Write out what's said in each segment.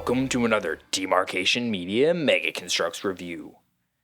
Welcome to another Demarcation Media Mega Construx review.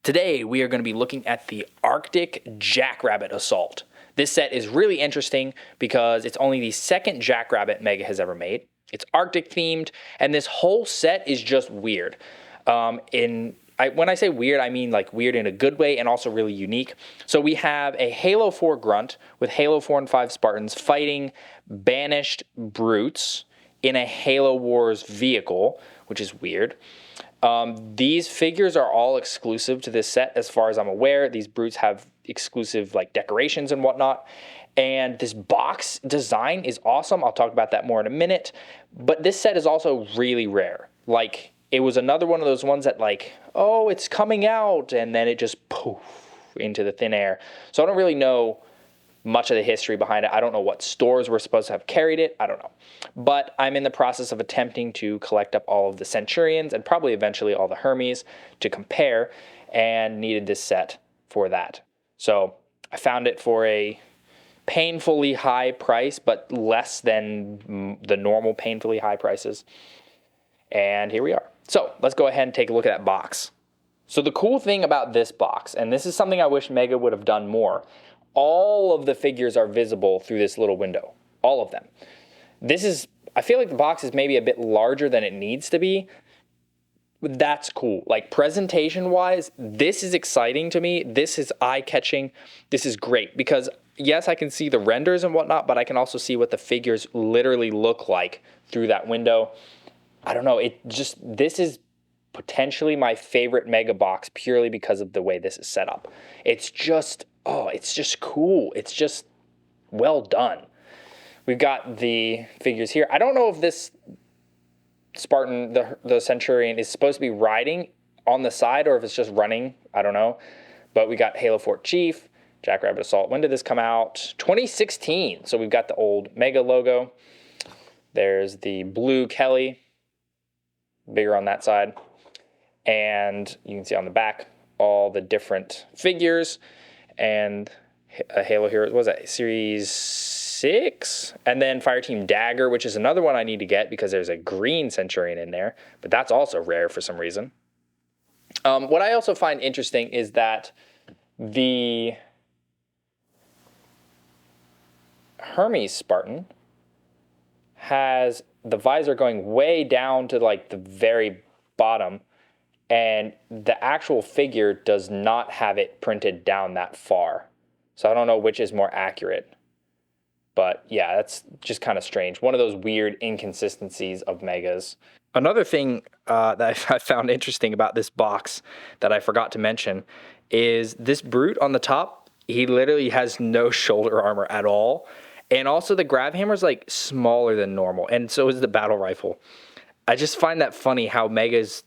Today we are going to be looking at the Arctic Jackrabbit Assault. This set is really interesting because it's only the second Jackrabbit Mega has ever made. It's Arctic themed, and this whole set is just weird. When I say weird, I mean like weird in a good way and also really unique. So we have a Halo 4 Grunt with Halo 4 and 5 Spartans fighting banished brutes in a Halo Wars vehicle, which is weird. These figures are all exclusive to this set as far as I'm aware. These brutes have exclusive like decorations and whatnot. And this box design is awesome. I'll talk about that more in a minute. But this set is also really rare. Like, it was another one of those ones that like, oh, it's coming out, and then it just poof into the thin air. So I don't really know much of the history behind it. I don't know what stores were supposed to have carried it. I don't know. But I'm in the process of attempting to collect up all of the Centurions and probably eventually all the Hermes to compare, and needed this set for that. So I found it for a painfully high price, but less than the normal painfully high prices. And here we are. So let's go ahead and take a look at that box. So the cool thing about this box, and this is something I wish Mega would have done more, all of the figures are visible through this little window. All of them. I feel like the box is maybe a bit larger than it needs to be. But that's cool. Like, presentation-wise, this is exciting to me. This is eye-catching. This is great because, yes, I can see the renders and whatnot, but I can also see what the figures literally look like through that window. I don't know. This is potentially my favorite Mega box purely because of the way this is set up. It's just cool. It's just well done. We've got the figures here. I don't know if this Spartan, the Centurion, is supposed to be riding on the side or if it's just running. I don't know. But we got Halo 4 Chief, Jackrabbit Assault. When did this come out? 2016. So we've got the old Mega logo. There's the blue Kelly, bigger on that side. And you can see on the back all the different figures. And a Halo here, what was that, Series 6? And then Fireteam Dagger, which is another one I need to get because there's a green Centurion in there, but that's also rare for some reason. What I also find interesting is that the Hermes Spartan has the visor going way down to like the very bottom, and the actual figure does not have it printed down that far. So I don't know which is more accurate. But yeah, that's just kind of strange. One of those weird inconsistencies of Megas. Another thing that I found interesting about this box that I forgot to mention is this Brute on the top. He literally has no shoulder armor at all. And also the grab hammer is like smaller than normal. And so is the battle rifle. I just find that funny how Mega's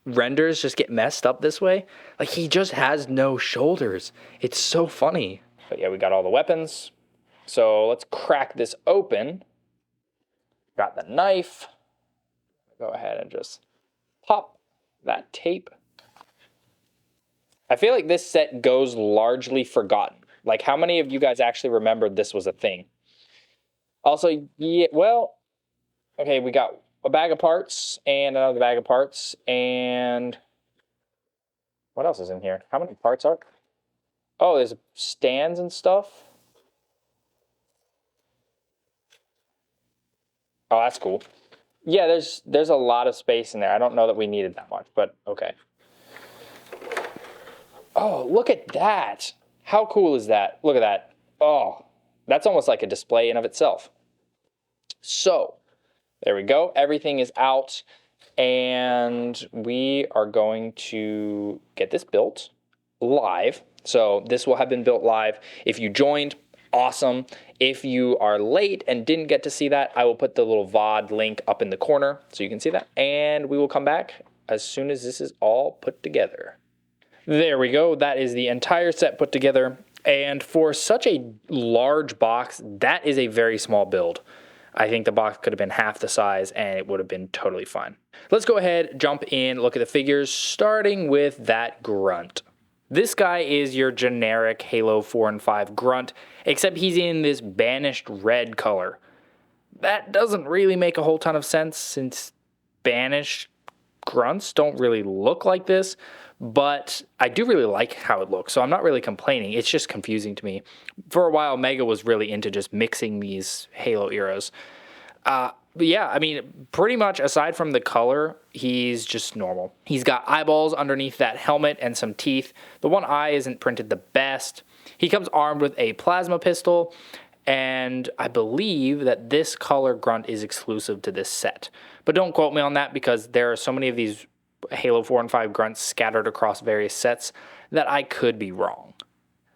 renders just get messed up this way. Like, he just has no shoulders. It's so funny. But yeah, we got all the weapons. So let's crack this open. Got the knife. Go ahead and just pop that tape. I feel like this set goes largely forgotten. Like, how many of you guys actually remembered this was a thing? Also, yeah, well, okay, we got a bag of parts and another bag of parts, and what else is in here? How many parts are? Oh, there's stands and stuff. Oh, that's cool. Yeah, there's a lot of space in there. I don't know that we needed that much, but okay. Oh, look at that. How cool is that? Look at that. Oh, that's almost like a display in of itself. So, there we go. Everything is out, and we are going to get this built live. So this will have been built live. If you joined, awesome. If you are late and didn't get to see that, I will put the little VOD link up in the corner so you can see that. And we will come back as soon as this is all put together. There we go. That is the entire set put together. And for such a large box, that is a very small build. I think the box could have been half the size and it would have been totally fine. Let's go ahead, jump in, look at the figures, starting with that Grunt. This guy is your generic Halo 4 and 5 Grunt, except he's in this banished red color. That doesn't really make a whole ton of sense since banished grunts don't really look like this, but I do really like how it looks, so I'm not really complaining. It's just confusing to me. For a while, Mega was really into just mixing these Halo eras. But yeah, I mean, pretty much aside from the color, he's just normal. He's got eyeballs underneath that helmet and some teeth. The one eye isn't printed the best. He comes armed with a plasma pistol, and I believe that this color grunt is exclusive to this set. But don't quote me on that because there are so many of these Halo 4 and 5 grunts scattered across various sets that I could be wrong.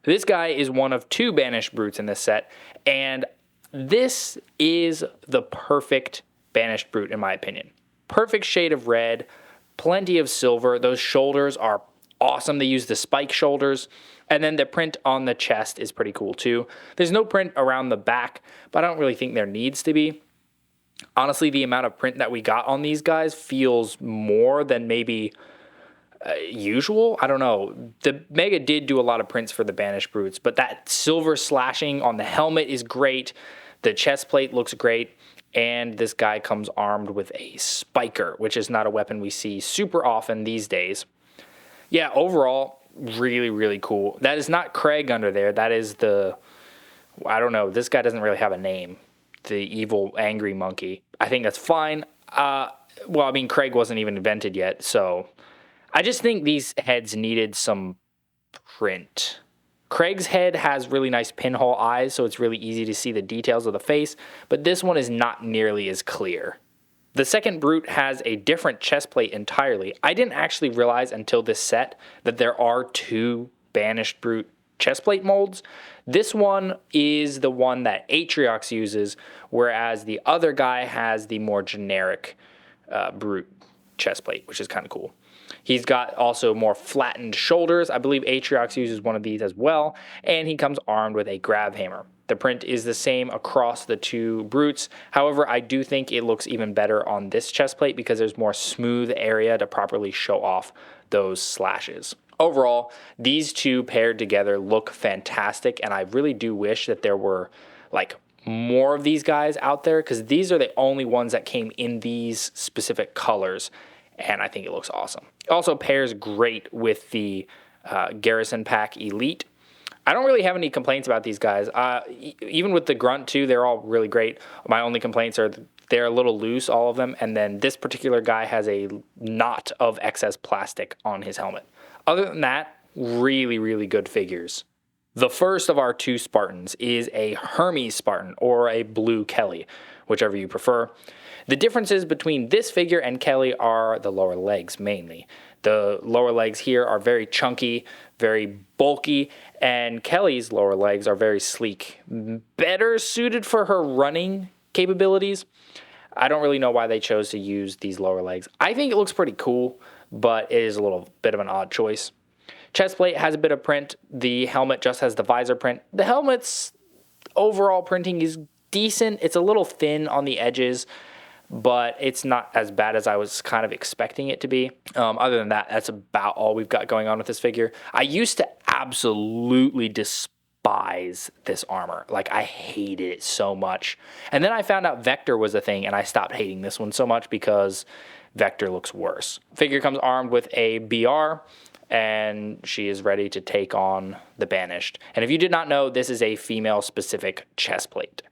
This guy is one of 2 banished brutes in this set, and this is the perfect banished brute in my opinion. Perfect shade of red, plenty of silver. Those shoulders are awesome. They use the spike shoulders. And then the print on the chest is pretty cool too. There's no print around the back, but I don't really think there needs to be. Honestly, the amount of print that we got on these guys feels more than maybe usual. I don't know. The Mega did do a lot of prints for the banished brutes, but that silver slashing on the helmet is great. The chest plate looks great. And this guy comes armed with a spiker, which is not a weapon we see super often these days. Yeah, overall, really, really cool. That is not Craig under there. That is the, I don't know. This guy doesn't really have a name. The evil, angry monkey. I think that's fine. Well, I mean, Craig wasn't even invented yet, so I just think these heads needed some print. Craig's head has really nice pinhole eyes, so it's really easy to see the details of the face, but this one is not nearly as clear. The second brute has a different chest plate entirely. I didn't actually realize until this set that there are 2 banished brute chest plate molds. This one is the one that Atriox uses, whereas the other guy has the more generic brute chest plate, which is kind of cool. He's got also more flattened shoulders. I believe Atriox uses one of these as well, and he comes armed with a grab hammer. The print is the same across the 2 brutes. However, I do think it looks even better on this chest plate because there's more smooth area to properly show off those slashes. Overall, these 2 paired together look fantastic, and I really do wish that there were like more of these guys out there because these are the only ones that came in these specific colors, and I think it looks awesome. It also pairs great with the Garrison Pack Elite. I don't really have any complaints about these guys. Even with the Grunt too, they're all really great. My only complaints are they're a little loose, all of them, and then this particular guy has a knot of excess plastic on his helmet. Other than that, really, really good figures. The first of our 2 Spartans is a Hermes Spartan or a Blue Kelly, whichever you prefer. The differences between this figure and Kelly are the lower legs mainly. The lower legs here are very chunky, very bulky, and Kelly's lower legs are very sleek. Better suited for her running capabilities. I don't really know why they chose to use these lower legs. I think it looks pretty cool, but it is a little bit of an odd choice. Chest plate has a bit of print. The helmet just has the visor print. The helmet's overall printing is decent. It's a little thin on the edges, but it's not as bad as I was kind of expecting it to be. Other than that, that's about all we've got going on with this figure. I used to absolutely despise this armor. Like, I hated it so much. And then I found out Vector was a thing, and I stopped hating this one so much because Vector looks worse. Figure comes armed with a BR, and she is ready to take on the Banished. And if you did not know, this is a female-specific chest plate.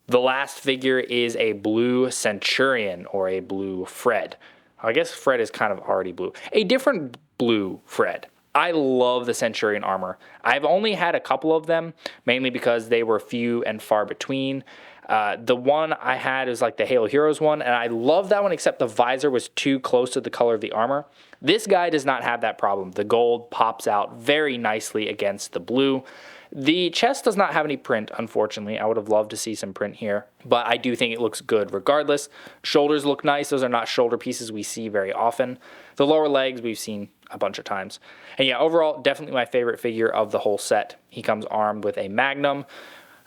The last figure is a blue Centurion, or a blue Fred. I guess Fred is kind of already blue. A different blue Fred. I love the Centurion armor. I've only had a couple of them, mainly because they were few and far between. The one I had is like the Halo Heroes one, and I love that one, except the visor was too close to the color of the armor. This guy does not have that problem. The gold pops out very nicely against the blue. The chest does not have any print, unfortunately. I would have loved to see some print here, but I do think it looks good regardless. Shoulders look nice. Those are not shoulder pieces we see very often. The lower legs we've seen a bunch of times. And yeah, overall, definitely my favorite figure of the whole set. He comes armed with a Magnum.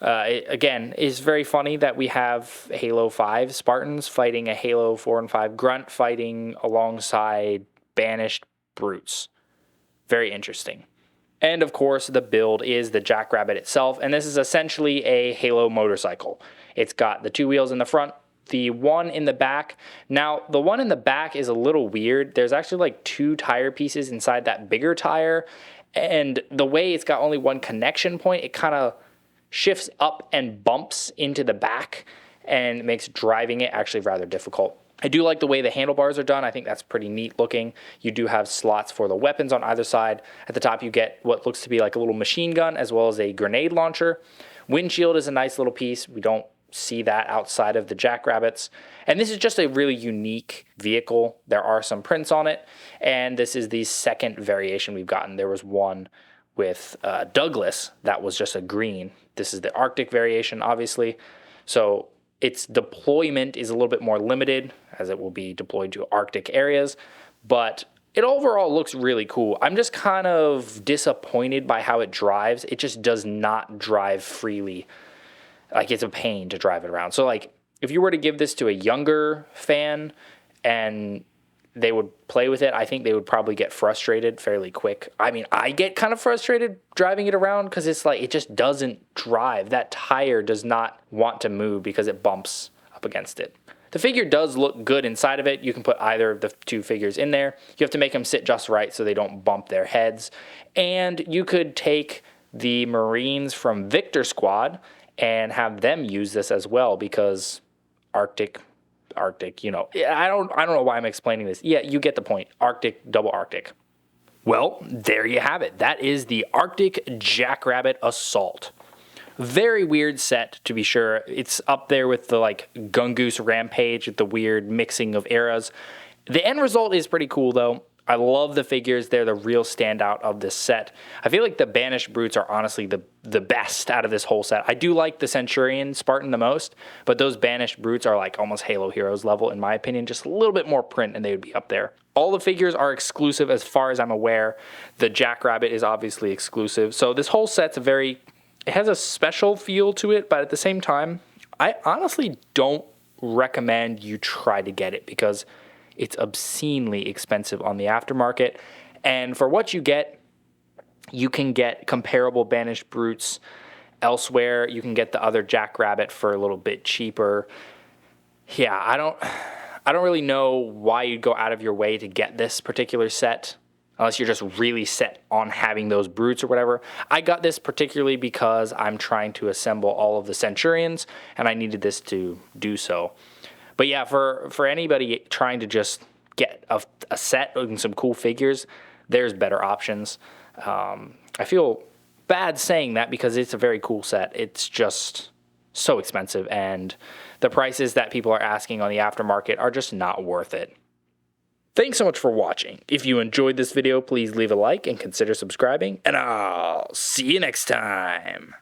Again, it's very funny that we have Halo 5 Spartans fighting a Halo 4 and 5 Grunt fighting alongside Banished Brutes. Very interesting. And of course, the build is the Jackrabbit itself, and this is essentially a Halo motorcycle. It's got the two wheels in the front, the one in the back. Now, the one in the back is a little weird. There's actually like 2 tire pieces inside that bigger tire. And the way it's got only one connection point, it kind of shifts up and bumps into the back and makes driving it actually rather difficult. I do like the way the handlebars are done. I think that's pretty neat looking. You do have slots for the weapons on either side. At the top, you get what looks to be like a little machine gun as well as a grenade launcher. Windshield is a nice little piece. We don't see that outside of the Jackrabbits. And this is just a really unique vehicle. There are some prints on it. And this is the second variation we've gotten. There was one with Douglas that was just a green. This is the Arctic variation, obviously. So its deployment is a little bit more limited as it will be deployed to Arctic areas, but it overall looks really cool. I'm just kind of disappointed by how it drives. It just does not drive freely. Like, it's a pain to drive it around. So like, if you were to give this to a younger fan and they would play with it, I think they would probably get frustrated fairly quick. I mean, I get kind of frustrated driving it around because it's like, it just doesn't drive. That tire does not want to move because it bumps up against it. The figure does look good inside of it. You can put either of the 2 figures in there. You have to make them sit just right so they don't bump their heads. And you could take the Marines from Victor Squad and have them use this as well because Arctic, you know. I don't know why I'm explaining this. Yeah, you get the point. Arctic, double Arctic. Well, there you have it. That is the Arctic Jackrabbit Assault. Very weird set, to be sure. It's up there with the like Gungoose Rampage with the weird mixing of eras. The end result is pretty cool though. I love the figures. They're the real standout of this set. I feel like the Banished Brutes are honestly the best out of this whole set. I do like the Centurion Spartan the most, but those Banished Brutes are like almost Halo Heroes level in my opinion. Just a little bit more print and they would be up there. All the figures are exclusive as far as I'm aware. The Jackrabbit is obviously exclusive. So this whole set's it has a special feel to it, but at the same time, I honestly don't recommend you try to get it because it's obscenely expensive on the aftermarket. And for what you get, you can get comparable Banished Brutes elsewhere. You can get the other Jackrabbit for a little bit cheaper. Yeah, I don't really know why you'd go out of your way to get this particular set unless you're just really set on having those Brutes or whatever. I got this particularly because I'm trying to assemble all of the Centurions, and I needed this to do so. But yeah, for anybody trying to just get a set and some cool figures, there's better options. I feel bad saying that because it's a very cool set. It's just so expensive, and the prices that people are asking on the aftermarket are just not worth it. Thanks so much for watching. If you enjoyed this video, please leave a like and consider subscribing, and I'll see you next time.